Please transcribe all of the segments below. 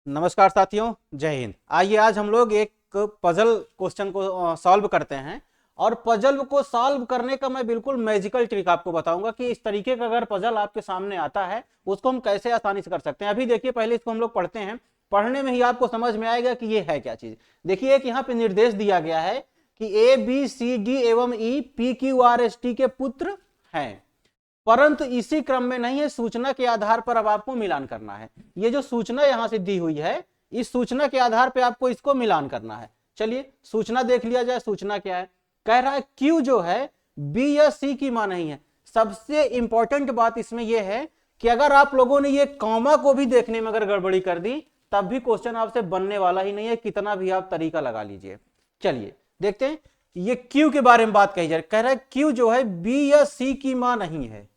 नमस्कार साथियों, जय हिंद। आइए आज हम लोग एक पजल क्वेश्चन को सॉल्व करते हैं। और पजल को सॉल्व करने का मैं बिल्कुल मैजिकल ट्रिक आपको बताऊंगा कि इस तरीके का अगर पजल आपके सामने आता है उसको हम कैसे आसानी से कर सकते हैं। अभी देखिए, पहले इसको हम लोग पढ़ते हैं। पढ़ने में ही आपको समझ में आएगा कि ये है क्या चीज। देखिए, एक यहाँ पे निर्देश दिया गया है कि ए बी सी डी एवं E P Q R S T के पुत्र हैं, परंतु इसी क्रम में नहीं है। सूचना के आधार पर अब आपको मिलान करना है। ये जो सूचना यहां से दी हुई है, इस सूचना के आधार पर आपको इसको मिलान करना है। चलिए सूचना देख लिया जाए। सूचना क्या है? कह रहा है Q जो है बी या सी की मां नहीं है। सबसे इंपॉर्टेंट बात इसमें यह है कि अगर आप लोगों ने ये कॉमा को भी देखने में अगर गड़बड़ी कर दी तब भी क्वेश्चन आपसे बनने वाला ही नहीं है, कितना भी आप तरीका लगा लीजिए। चलिए देखते हैं ये Q के बारे में बात कही जा रही। कह रहा है Q जो है बी या सी की मां नहीं है।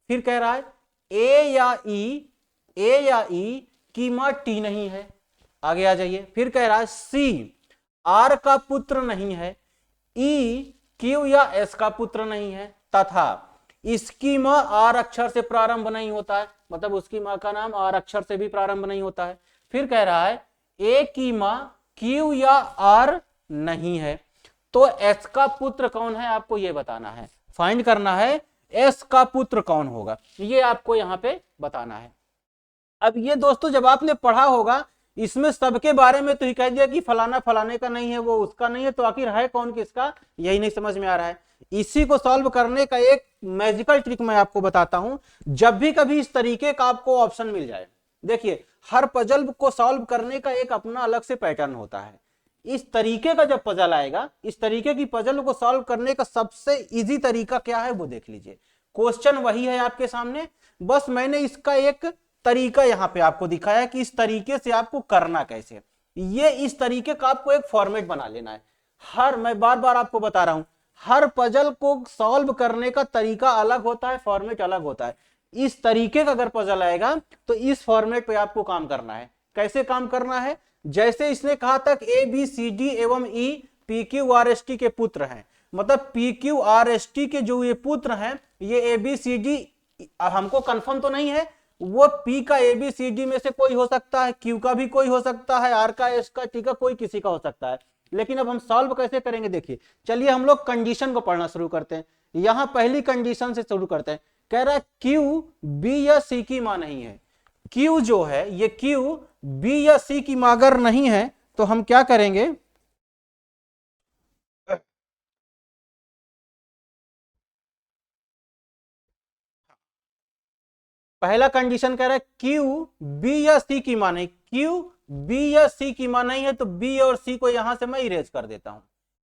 फिर कह रहा है ए या ई की मां टी नहीं है। आगे आ जाइए। फिर कह रहा है सी आर का पुत्र नहीं है, ई क्यू या एस का पुत्र नहीं है, तथा इसकी मां आर अक्षर से प्रारंभ नहीं होता है। मतलब उसकी मां का नाम आर अक्षर से भी प्रारंभ नहीं होता है। फिर कह रहा है ए की मां क्यू या आर नहीं है, तो एस का पुत्र कौन है आपको यह बताना है। फाइंड करना है एस का पुत्र कौन होगा, ये आपको यहां पे बताना है। अब ये दोस्तों जब आपने पढ़ा होगा, इसमें सबके बारे में तो ही कह दिया कि फलाना फलाने का नहीं है, वो उसका नहीं है, तो आखिर है कौन किसका, यही नहीं समझ में आ रहा है। इसी को सॉल्व करने का एक मैजिकल ट्रिक मैं आपको बताता हूं। जब भी कभी इस तरीके का आपको ऑप्शन मिल जाए, देखिए हर पजल को सॉल्व करने का एक अपना अलग से पैटर्न होता है। इस तरीके का जब पजल आएगा, इस तरीके की पजल को सॉल्व करने का सबसे इजी तरीका क्या है वो देख लीजिए। क्वेश्चन वही है आपके सामने, बस मैंने इसका एक तरीका यहां पे आपको दिखाया कि इस तरीके से आपको करना कैसे। ये इस तरीके का आपको एक फॉर्मेट बना लेना है। मैं बार बार आपको बता रहा हूं, हर पजल को सॉल्व करने का तरीका अलग होता है, फॉर्मेट अलग होता है। इस तरीके का अगर पजल आएगा तो इस फॉर्मेट पे आपको काम करना है। कैसे काम करना है? जैसे इसने कहा था ए बी सी डी एवं E P Q R S T के पुत्र हैं, मतलब P Q R S T के जो ये पुत्र हैं, ये ए बी सी डी हमको कंफर्म तो नहीं है, वो पी का ए बी सी डी में से कोई हो सकता है, क्यू का भी कोई हो सकता है, आर का एस का टी का कोई किसी का हो सकता है। लेकिन अब हम सॉल्व कैसे करेंगे देखिए। चलिए हम लोग कंडीशन को पढ़ना शुरू करते हैं। यहां पहली कंडीशन से शुरू करते हैं। कह रहा है क्यू बी या सी की मां नहीं है। क्यू जो है ये क्यू बी या सी की मां अगर नहीं है तो हम क्या करेंगे, पहला कंडीशन कह रहा है क्यू बी या सी की मां नहीं। क्यू बी या सी की मां नहीं है तो बी और सी को यहां से मैं इरेज कर देता हूं।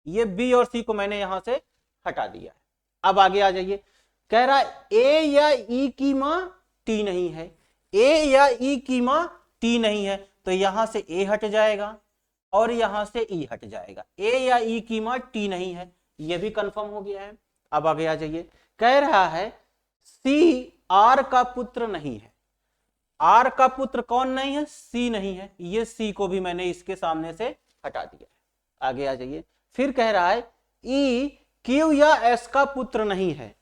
ये बी और सी को मैंने यहां से हटा दिया है। अब आगे आ जाइए। कह रहा है ए या ई की मां टी नहीं है। ए या ई की मां टी नहीं है तो यहां से ए हट जाएगा और यहां से ई हट जाएगा। ए या ई की मां टी नहीं है, यह भी कंफर्म हो गया है। अब आगे आ जाइए। कह रहा है सी आर का पुत्र नहीं है। आर का पुत्र कौन नहीं है? सी नहीं है। ये सी को भी मैंने इसके सामने से हटा दिया है। आगे आ जाइए। फिर कह रहा है ई क्यू या एस का पुत्र नहीं है।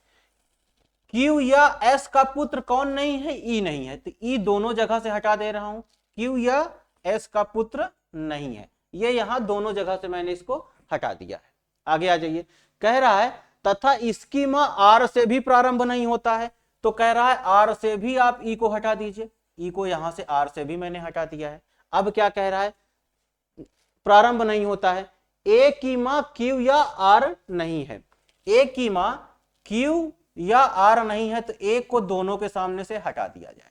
क्यू या एस का पुत्र कौन नहीं है? ई नहीं है, तो ई दोनों जगह से हटा दे रहा हूं। क्यू या एस का पुत्र नहीं है, ये यहां दोनों जगह से मैंने इसको हटा दिया है। आगे आ जाइए। कह रहा है तथा इसकी मां आर से भी प्रारंभ नहीं होता है, तो कह रहा है आर से भी आप ई को हटा दीजिए। ई को यहां से आर से भी मैंने हटा दिया है। अब क्या कह रहा है? प्रारंभ नहीं होता है। ए की मां क्यू या आर नहीं है। ए की मां क्यू या आर नहीं है तो ए को दोनों के सामने से हटा दिया जाए।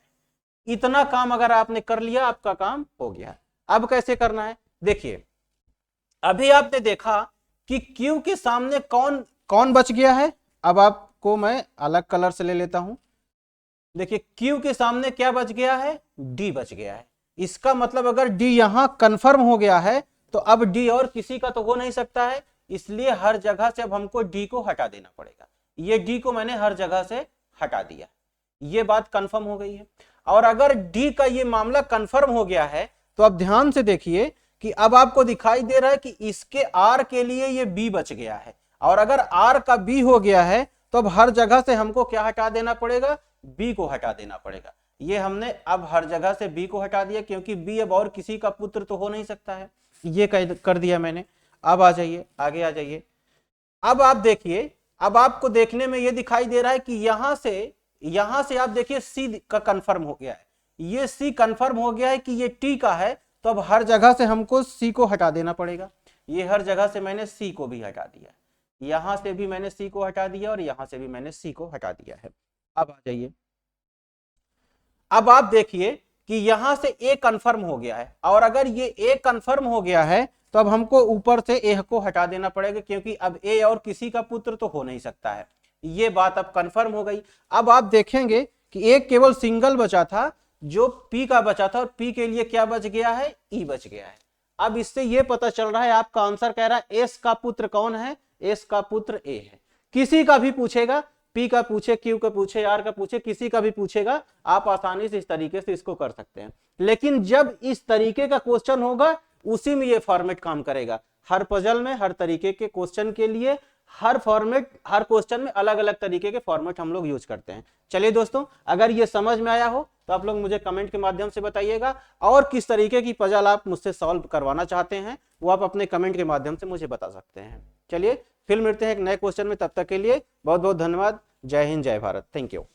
इतना काम अगर आपने कर लिया आपका काम हो गया। अब कैसे करना है देखिए। अभी आपने देखा कि क्यू के सामने कौन कौन बच गया है। अब आपको मैं अलग कलर से ले लेता हूं। देखिए क्यू के सामने क्या बच गया है? डी बच गया है। इसका मतलब अगर डी यहां कंफर्म हो गया है तो अब डी और किसी का तो हो नहीं सकता है, इसलिए हर जगह से अब हमको डी को हटा देना पड़ेगा। ये डी को मैंने हर जगह से हटा दिया। ये बात कंफर्म हो गई है। और अगर डी का ये मामला कंफर्म हो गया है तो अब ध्यान से देखिए कि अब आपको दिखाई दे रहा है कि इसके आर के लिए ये बी बच गया है, और अगर आर का बी हो गया है तो अब हर जगह से हमको क्या हटा देना पड़ेगा? बी को हटा देना पड़ेगा। ये हमने अब हर जगह से बी को हटा दिया, क्योंकि बी अब और किसी का पुत्र तो हो नहीं सकता है, ये कर दिया मैंने। अब आ जाइए, आगे आ जाइए। अब आप देखिए, अब आपको देखने में ये दिखाई दे रहा है कि यहां से आप देखिए सी का कंफर्म हो गया है, ये सी कंफर्म हो गया है कि ये टी का है, तो अब हर जगह से हमको सी को हटा देना पड़ेगा। ये हर जगह से मैंने सी को भी हटा दिया, यहां से भी मैंने सी को हटा दिया और यहां से भी मैंने सी को हटा दिया है। अब आ जाइए, अब आप देखिए कि यहां से ए कंफर्म हो गया है, और अगर ये ए कंफर्म हो गया है तो अब हमको ऊपर से ए को हटा देना पड़ेगा, क्योंकि अब ए और किसी का पुत्र तो हो नहीं सकता है। ये बात अब कंफर्म हो गई। अब आप देखेंगे कि एक केवल सिंगल बचा था, जो पी का बचा था, और पी के लिए क्या बच गया है, ई बच गया है। अब इससे ये पता चल रहा है, आपका आंसर कह रहा है एस का पुत्र कौन है, एस का पुत्र ए है। किसी का भी पूछेगा, पी का पूछे, क्यू का पूछे, आर का पूछे, किसी का भी पूछेगा, आप आसानी से इस तरीके से इसको कर सकते हैं। लेकिन जब इस तरीके का क्वेश्चन होगा, उसी में ये फॉर्मेट काम करेगा। हर पजल में, हर तरीके के क्वेश्चन के लिए हर फॉर्मेट, हर क्वेश्चन में अलग अलग तरीके के फॉर्मेट हम लोग यूज करते हैं। चलिए दोस्तों, अगर ये समझ में आया हो तो आप लोग मुझे कमेंट के माध्यम से बताइएगा, और किस तरीके की पजल आप मुझसे सॉल्व करवाना चाहते हैं वो आप अपने कमेंट के माध्यम से मुझे बता सकते हैं। चलिए फिर मिलते हैं एक नए क्वेश्चन में, तब तक के लिए बहुत बहुत धन्यवाद। जय हिंद, जय भारत, थैंक यू।